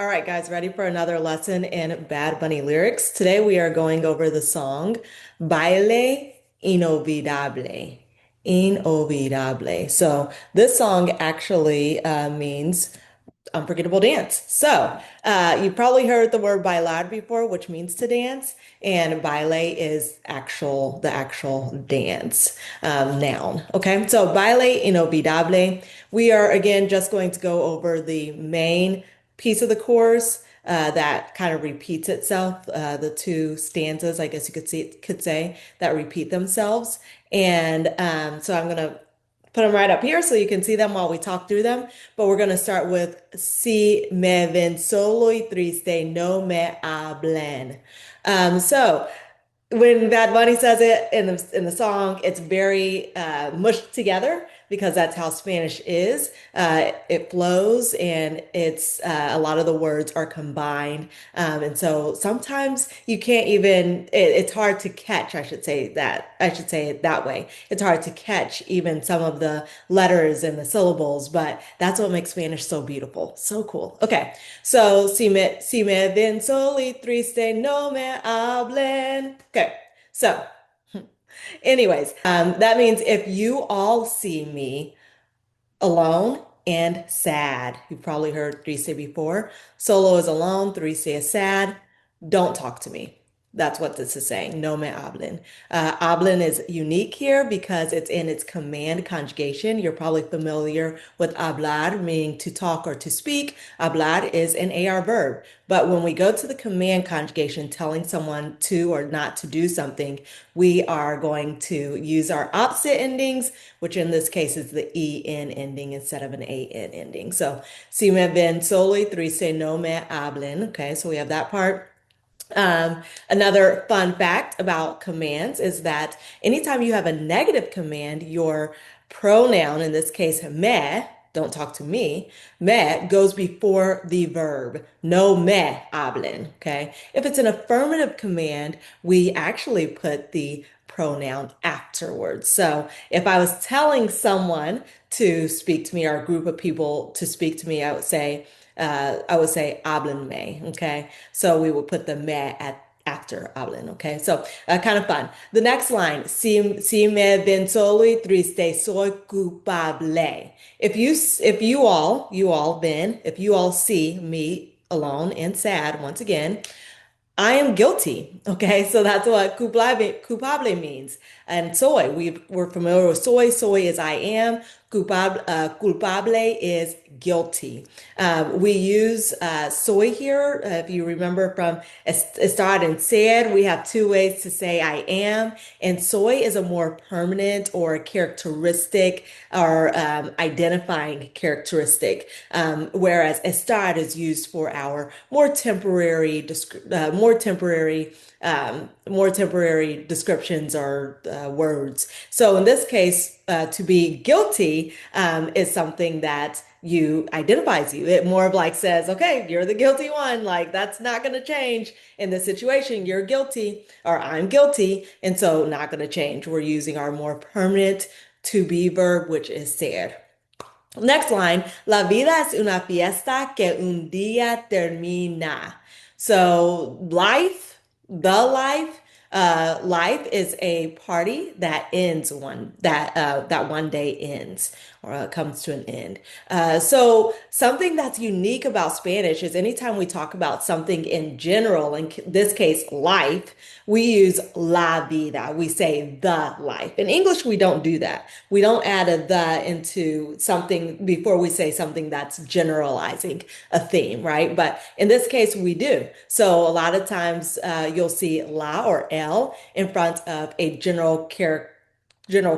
All right, guys, ready for another lesson in Bad Bunny lyrics? Today we are going over the song Baile Inolvidable. Inolvidable. So this song actually means unforgettable dance. So you probably heard the word bailar before, which means to dance, and baile is the actual dance noun. Okay, so baile inolvidable. We are again just going to go over the main piece of the chorus. That kind of repeats itself, the two stanzas, I guess you could say, that repeat themselves. And so I'm gonna put them right up here so you can see them while we talk through them. But we're going to start with Si me ven solo y triste, no me hablen. So when Bad Bunny says it in the song, it's very mushed together because that's how Spanish is. It flows and it's a lot of the words are combined, and so sometimes you can't even. It's hard to catch. I should say that. I should say it that way. It's hard to catch even some of the letters and the syllables, but that's what makes Spanish so beautiful, so cool. Okay, so si me ven solo y triste, no me hablen. Okay, so anyways, that means if you all see me alone and sad, you've probably heard triste before. Solo is alone, triste is sad. Don't talk to me. That's what this is saying. No me hablen. Hablen is unique here because it's in its command conjugation. You're probably familiar with hablar, meaning to talk or to speak. Hablar is an AR verb. But when we go to the command conjugation, telling someone to or not to do something, we are going to use our opposite endings, which in this case is the EN ending instead of an AN ending. So, si me ven solo y triste, no me hablen. Okay, so we have that part. Another fun fact about commands is that anytime you have a negative command, your pronoun, in this case, me, don't talk to me, me goes before the verb. No me hablen, okay? If it's an affirmative command, we actually put the pronoun afterwards. So if I was telling someone to speak to me or a group of people to speak to me, I would say háblenme, okay? So we would put the me at after hablen, okay? So kind of fun. The next line, si me ven solo y triste, soy culpable. If you all see me alone and sad, once again, I am guilty. Okay, so that's what culpable means. And we're familiar with soy. Soy is I am. Culpable is guilty. We use soy here. If you remember from estar and ser, we have two ways to say I am. And soy is a more permanent or characteristic or identifying characteristic, whereas estar is used for our more temporary descriptions or words. So in this case, to be guilty is something that you identifies you. It more of like says, okay, you're the guilty one. Like that's not going to change in this situation. You're guilty or I'm guilty. And so not going to change. We're using our more permanent to be verb, which is ser. Next line, la vida es una fiesta que un día termina. So life is a party that ends that one day ends or comes to an end. So something that's unique about Spanish is anytime we talk about something in general, in this case, life, we use la vida. We say the life. In English, we don't do that. We don't add a the into something before we say something that's generalizing a theme, right? But in this case, we do. So a lot of times you'll see la or el in front of a general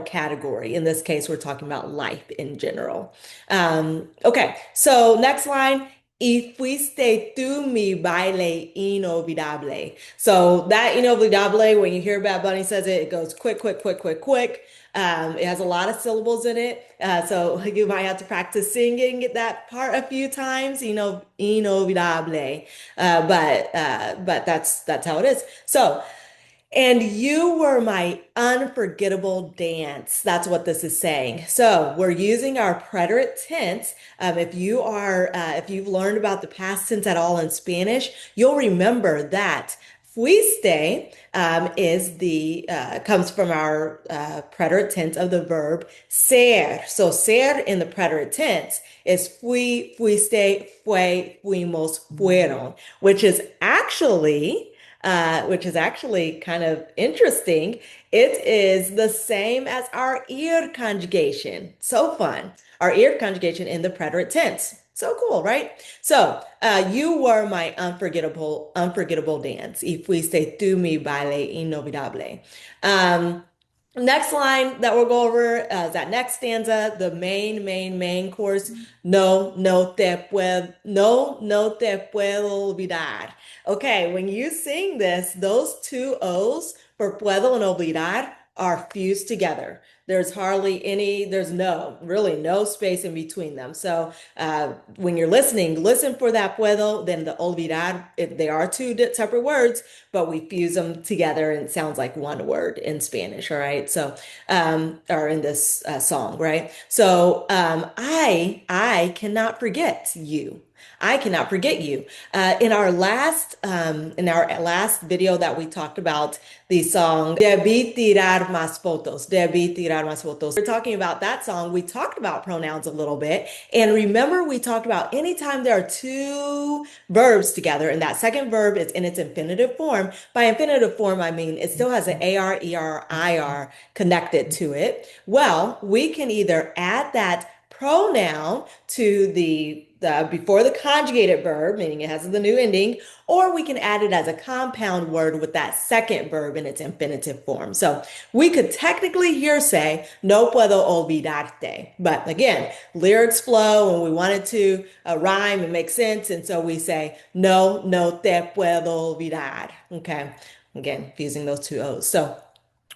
category. In this case, we're talking about life in general. Okay, so next line. Y fuiste tú mi baile inolvidable. So that inolvidable, when you hear Bad Bunny says it, it goes quick, quick, quick, quick, quick. It has a lot of syllables in it, so you might have to practice singing that part a few times. Inolvidable, but that's how it is. So. And you were my unforgettable dance. That's what this is saying. So we're using our preterite tense. If you've learned about the past tense at all in Spanish, you'll remember that fuiste comes from our preterite tense of the verb ser. So ser in the preterite tense is fui, fuiste, fue, fuimos, fueron, which is actually kind of interesting. It is the same as our ear conjugation. So fun. Our ear conjugation in the preterite tense. So cool, right? So, you were my unforgettable dance. Y fuiste tú mi baile inolvidable. Um, Next line that we'll go over is that next stanza, the main chorus. No te puedo olvidar. Okay, when you sing this, those two O's for puedo and olvidar are fused together. Really no space in between them. So when you're listening, listen for that puedo, then the olvidar. They are two separate words, but we fuse them together and it sounds like one word in Spanish. All right. So, or in this song, right? So, I cannot forget you. I cannot forget you. In our last video that we talked about the song Debí tirar más fotos. Debí tirar más fotos. We're talking about that song. We talked about pronouns a little bit. And remember, we talked about anytime there are two verbs together, and that second verb is in its infinitive form. By infinitive form, I mean it still has an AR, ER, IR connected to it. Well, we can either add that pronoun to the before the conjugated verb, meaning it has the new ending, or we can add it as a compound word with that second verb in its infinitive form. So we could technically here say, no puedo olvidarte. But again, lyrics flow and we want it to rhyme and make sense. And so we say, no te puedo olvidar. Okay. Again, fusing those two O's. So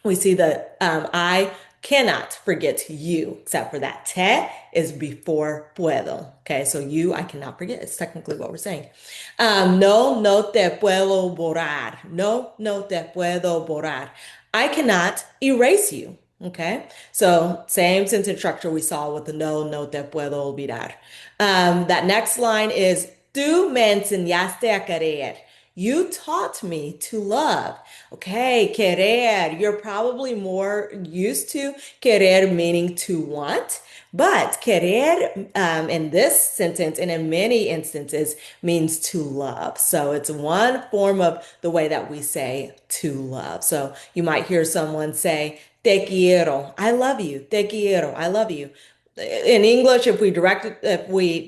we see that I cannot forget you, except for that te is before puedo. Okay, so you, I cannot forget. It's technically what we're saying. No te puedo borrar. No te puedo borrar. I cannot erase you. Okay, so same sentence structure we saw with the no te puedo olvidar. That next line is, tú me enseñaste a querer. You taught me to love. Okay, querer. You're probably more used to querer meaning to want, but querer in this sentence and in many instances means to love. So it's one form of the way that we say to love. So you might hear someone say, te quiero. I love you. Te quiero. I love you. In English, if we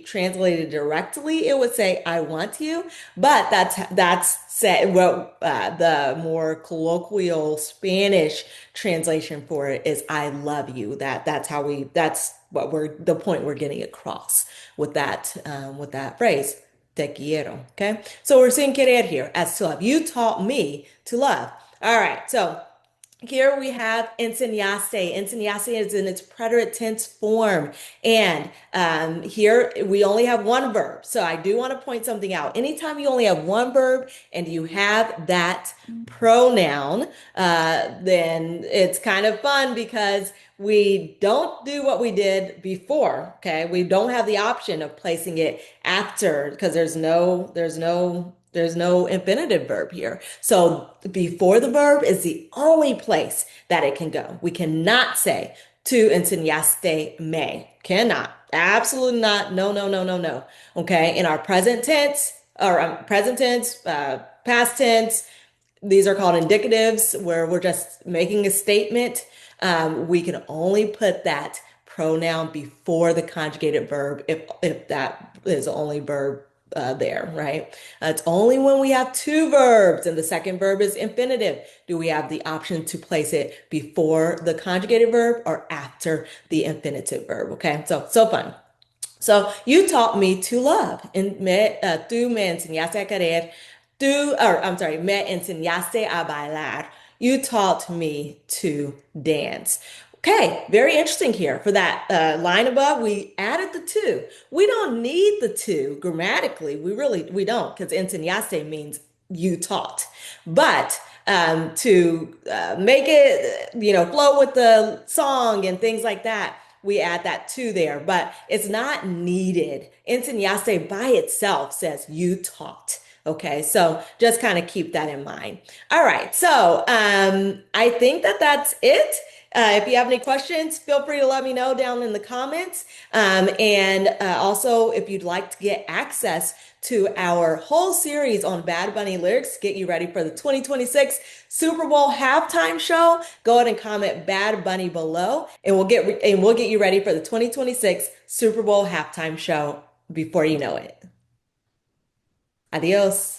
translate it directly, it would say "I want you," but the more colloquial Spanish translation for it is "I love you." That's what the point we're getting across with that phrase. Te quiero. Okay, so we're seeing querer here as to love. You taught me to love. All right, so. Here we have enseñaste. Enseñaste is in its preterite tense form. And here we only have one verb. So I do want to point something out. Anytime you only have one verb and you have that pronoun, then it's kind of fun because we don't do what we did before. Okay. We don't have the option of placing it after because there's no infinitive verb here. So before the verb is the only place that it can go. We cannot say tú enseñaste me. Cannot. Absolutely not. No. Okay. In our present tense past tense, these are called indicatives where we're just making a statement. We can only put that pronoun before the conjugated verb if that is the only verb there, right? It's only when we have two verbs and the second verb is infinitive do we have the option to place it before the conjugated verb or after the infinitive verb. Okay, so fun. So you taught me to love. Tú me enseñaste a querer. Me enseñaste a bailar. You taught me to dance. Okay, very interesting here. For that line above, we added the two. We don't need the two grammatically. We don't, because enseñaste means you taught. But to make it, flow with the song and things like that, we add that to there, but it's not needed. Enseñaste by itself says you taught. Okay, so just kind of keep that in mind. All right, so I think that that's it. If you have any questions, feel free to let me know down in the comments. And also, if you'd like to get access to our whole series on Bad Bunny lyrics, get you ready for the 2026 Super Bowl halftime show, go ahead and comment Bad Bunny below, and we'll get you ready for the 2026 Super Bowl halftime show before you know it. Adios.